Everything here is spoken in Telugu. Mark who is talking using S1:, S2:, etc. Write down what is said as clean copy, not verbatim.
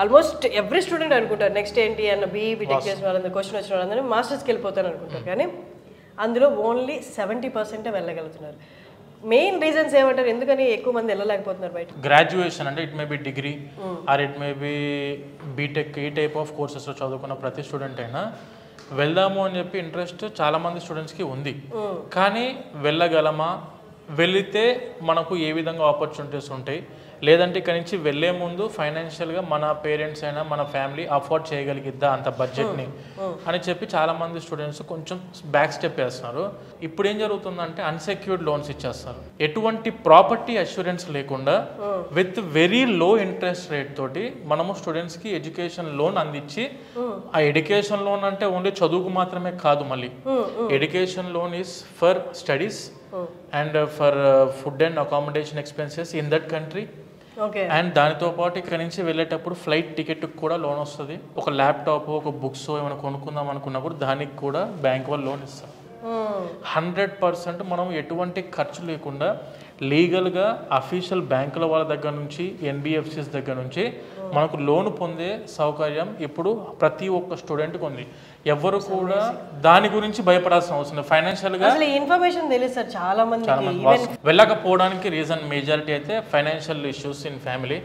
S1: ఆల్మోస్ట్ ఎవ్రీ స్టూడెంట్ అనుకుంటారు నెక్స్ట్ ఏంటి అన్న బీఈ బీటెక్ చేసిన వాళ్ళందరూ క్వశ్చన్ వచ్చిన వాళ్ళందరూ మాస్టర్స్కి వెళ్ళిపోతారు అనుకుంటారు, కానీ అందులో ఓన్లీ 70% వెళ్ళగలుగుతున్నారు. మెయిన్ రీజన్స్ ఏమంటారు, ఎందుకని ఎక్కువ మంది వెళ్ళలేకపోతున్నారు బయట?
S2: గ్రాడ్యుయేషన్ అంటే it may be degree or it may be BTech, ఈ టైప్ ఆఫ్ కోర్సెస్లో చదువుకున్న ప్రతి స్టూడెంట్ అయినా వెళ్దాము అని చెప్పి ఇంట్రెస్ట్ చాలామంది స్టూడెంట్స్కి ఉంది. కానీ వెళ్ళగలమా, వెళితే మనకు ఏ విధంగా ఆపర్చునిటీస్ ఉంటాయి, లేదంటే ఇక్కడ నుంచి వెళ్ళే ముందు ఫైనాన్షియల్గా మన పేరెంట్స్ అయినా మన ఫ్యామిలీ అఫోర్డ్ చేయగలిగిద్దా అంత బడ్జెట్ని అని చెప్పి చాలామంది స్టూడెంట్స్ కొంచెం బ్యాక్ స్టెప్ వేస్తున్నారు. ఇప్పుడు ఏం జరుగుతుందంటే అన్సెక్యూర్డ్ లోన్స్ ఇచ్చేస్తారు, ఎటువంటి ప్రాపర్టీ అష్యూరెన్స్ లేకుండా with very low interest rate తోటి మనము స్టూడెంట్స్కి ఎడ్యుకేషన్ లోన్ అందించి, ఆ ఎడ్యుకేషన్ లోన్ అంటే ఓన్లీ చదువుకు మాత్రమే కాదు, మళ్ళీ education loan is for studies and for food and accommodation expenses in that country. And దానితో పాటు ఇక్కడ నుంచి వెళ్ళేటప్పుడు ఫ్లైట్ టికెట్ కూడా లోన్ వస్తుంది. ఒక ల్యాప్టాప్, ఒక బుక్స్ ఏమైనా కొనుక్కుందాం అనుకున్నప్పుడు దానికి కూడా బ్యాంక్ వాళ్ళు లోన్ ఇస్తారు. 100% మనం ఎటువంటి ఖర్చు లేకుండా లీగల్గా అఫీషియల్ బ్యాంకుల వాళ్ళ దగ్గర నుంచి, ఎన్బిఎఫ్సిస్ దగ్గర నుంచి మనకు లోన్ పొందే సౌకర్యం ఇప్పుడు ప్రతి ఒక్క స్టూడెంట్కి ఉంది. ఎవరు కూడా దాని గురించి భయపడాల్సిన అవసరం లేదు. ఫైనాన్షియల్గా
S1: ఇన్ఫర్మేషన్ తెలుసు సార్ చాలా మంది
S2: వెళ్ళకపోవడానికి రీజన్ మేజారిటీ అయితే ఫైనాన్షియల్ ఇష్యూస్ ఇన్ ఫ్యామిలీ.